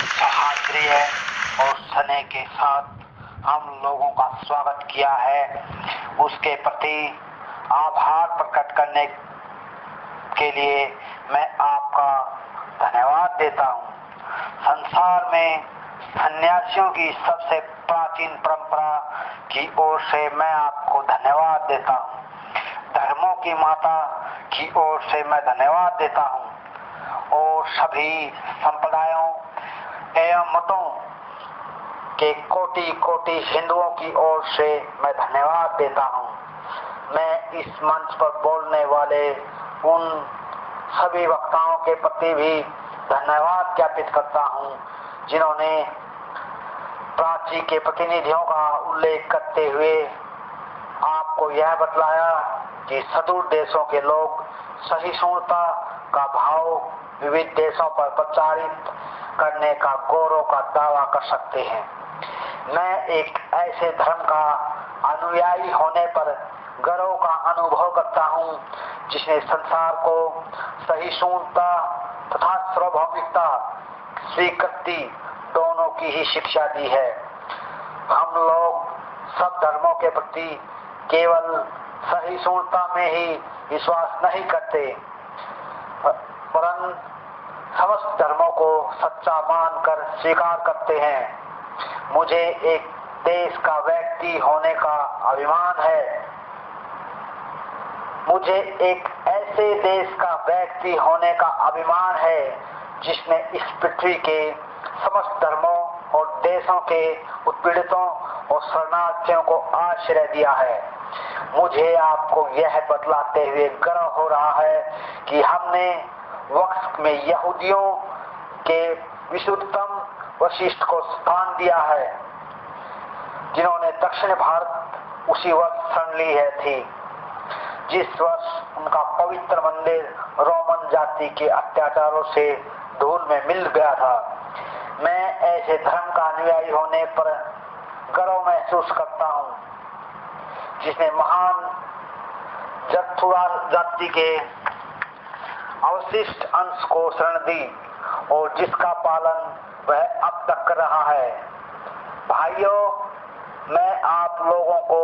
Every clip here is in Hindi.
सहाद्रीय और स्नेह के साथ हम लोगों का स्वागत किया है, उसके प्रति आभार प्रकट करने के लिए मैं आपका धन्यवाद देता हूँ। संसार में सन्यासियों की सबसे प्राचीन परंपरा की ओर से मैं आपको धन्यवाद देता हूँ। धर्मों की माता की ओर से मैं धन्यवाद देता हूँ और सभी संप्रदायों एवं मतों के कोटि कोटि हिंदुओं की ओर से मैं धन्यवाद देता हूँ। मैं इस मंच पर बोलने वाले उन सभी वक्ताओं के प्रति भी धन्यवाद ज्ञापित करता हूँ जिन्होंने प्राची के प्रतिनिधियों का उल्लेख करते हुए आपको यह बतलाया कि सुदूर देशों के लोग सहिष्णुता का भाव विविध देशों पर प्रचारित करने का गौरव का दावा कर सकते हैं। मैं एक ऐसे धर्म का अनुयायी होने पर गर्व का अनुभव करता हूँ जिसने संसार को सहिष्णुता तथा सार्वभौमिकता स्वीकृति दोनों की ही शिक्षा दी है। हम लोग सब धर्मों के प्रति केवल सहिष्णुता में ही विश्वास नहीं करते, परंतु समस्त धर्मों को सच्चा मानकर स्वीकार करते हैं। मुझे एक देश का व्यक्ति होने का अभिमान है। मुझे एक ऐसे देश का व्यक्ति होने का अभिमान है जिसने इस पृथ्वी के समस्त धर्मों और देशों के उत्पीड़ितों और शरणार्थियों को आश्रय दिया है। मुझे आपको यह बतलाते हुए गर्व हो रहा है कि हमने वक्त में यहूदियों के विशुद्धतम वशिष्ठ को स्थान दिया है जिन्होंने दक्षिण भारत उसी वर्ष शरण ली है थी जिस वर्ष उनका पवित्र मंदिर रोमन जाति के अत्याचारों से धूल में मिल गया था। मैं ऐसे धर्म का अनुयायी होने पर गर्व महसूस करता हूँ जिसने महान जथुरा जाति के अवशिष्ट अंश को शरण दी और जिसका पालन वह अब तक कर रहा है। भाइयों, मैं आप लोगों को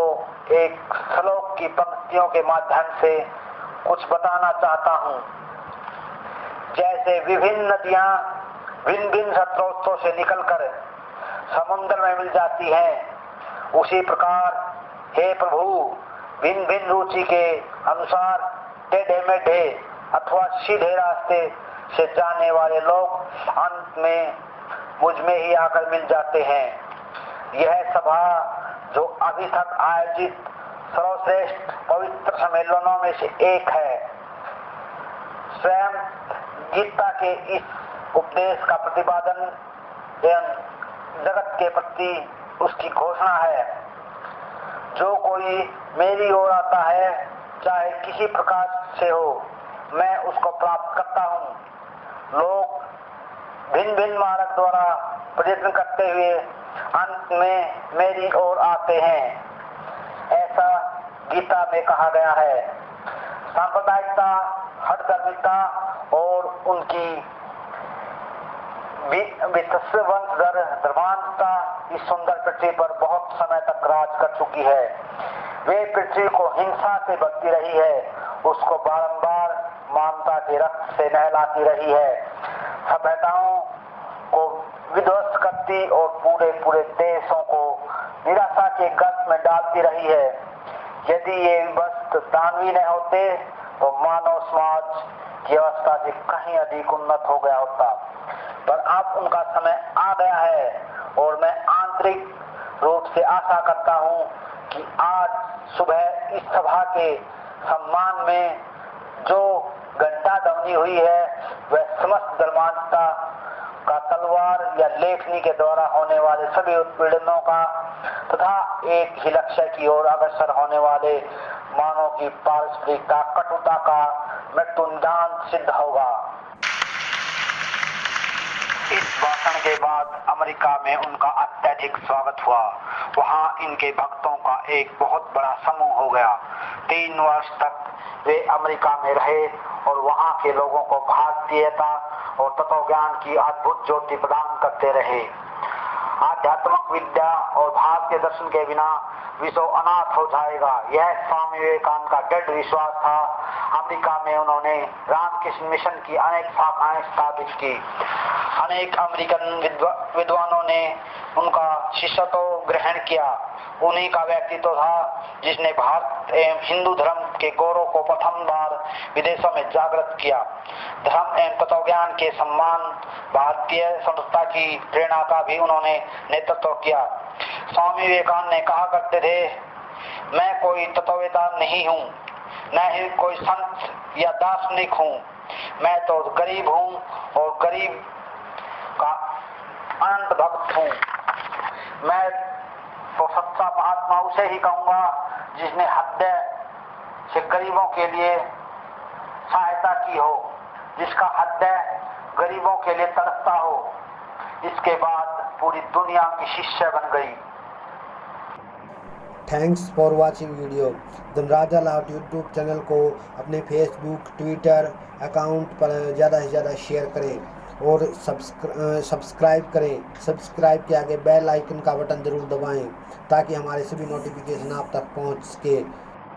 एक श्लोक की पंक्तियों के माध्यम से कुछ बताना चाहता हूँ। जैसे विभिन्न नदियाँ भिन्न भिन्न स्रोतों से निकलकर समुद्र में मिल जाती हैं, उसी प्रकार हे प्रभु, भिन्न भिन्न रुचि के अनुसार टेढ़े मेढ़े अथवा सीधे रास्ते से जाने वाले लोग अंत में मुझ में ही आकर मिल जाते हैं। यह सभा जो अभी तक आयोजित सर्वश्रेष्ठ पवित्र सम्मेलनों में से एक है, स्वयं गीता के इस उपदेश का प्रतिपादन एवं जगत के प्रति उसकी घोषणा है। जो कोई मेरी ओर आता है, चाहे किसी प्रकार से हो, मैं उसको प्राप्त करता हूँ। लोग भिन्न भिन्न मार्ग द्वारा प्रयत्न करते हुए अंत में मेरी ओर आते हैं, ऐसा गीता में कहा गया है। सांप्रदायिकता, हठधर्मिता और उनकी वंशधर धर्मांधता इस सुंदर पृथ्वी पर बहुत समय तक राज कर चुकी है। वे पृथ्वी को हिंसा से भरती रही है, उसको बारंबार मानवता के रक्त से नहलाती रही है, सभ्यताओं को विध्वंस करती और पूरे पूरे देशों को निराशा के गर्त में डालती रही है। यदि ये विभत्स दानवीय न होते तो मानव समाज की अवस्था से कहीं अधिक उन्नत हो गया होता, पर अब उनका समय आ गया है और मैं आंतरिक रूप से आशा करता हूँ कि आज सुबह इस सभा के सम्मान में जो घंटा ध्वनि हुई है वह समस्त धर्मांधता का तलवार या लेखनी के द्वारा होने वाले सभी उत्पीड़नों का तथा एक ही लक्ष्य की ओर अग्रसर होने वाले मानव की पारस्परिकता कटुता का मृत्युदान सिद्ध होगा। इस भाषण के बाद अमेरिका में उनका अत्यधिक स्वागत हुआ। वहां इनके भक्तों का एक बहुत बड़ा समूह हो गया। 3 वर्ष तक वे अमेरिका में रहे और वहां के लोगों को भारतीयता और तत्व ज्ञान की अद्भुत ज्योति प्रदान करते रहे। आध्यात्मिक विद्या और भारतीय दर्शन के बिना विश्व अनाथ हो जाएगा, यह स्वामी विवेकानंद का दृढ़ विश्वास था। अमेरिका में उन्होंने रामकृष्ण मिशन की अनेक शाखाएं स्थापित की। अनेक अमेरिकन विद्वानों ने उनका शिष्यत्व ग्रहण किया। उन्हीं का व्यक्तित्व था जिसने भारत एवं हिंदू धर्म के गौरव को प्रथम बार विदेशों में जागृत किया। धर्म एवं तत्व ज्ञान के सम्मान, भारतीय संस्था की प्रेरणा का भी उन्होंने नेतृत्व किया। स्वामी विवेकानंद ने कहा करते थे, मैं कोई तत्ववेता नहीं हूँ, न ही कोई संत या दार्शनिक हूँ, मैं तो गरीब हूँ और गरीब का अनंत भक्त हूँ। मैं तो सच्चा महात्मा उसे ही कहूँगा जिसने हृदय से गरीबों के लिए सहायता की हो, जिसका हृदय गरीबों के लिए तड़पता हो। इसके बाद पूरी दुनिया की शिष्य बन गई। Thanks for watching video. Dhanraj अलाउट यूट्यूब चैनल को अपने फेसबुक, ट्विटर अकाउंट पर ज़्यादा से ज़्यादा शेयर करें और सब्सक्राइब करें। सब्सक्राइब के आगे बेल आइकन का बटन ज़रूर दबाएं ताकि हमारे सभी नोटिफिकेशन आप तक पहुंच सके।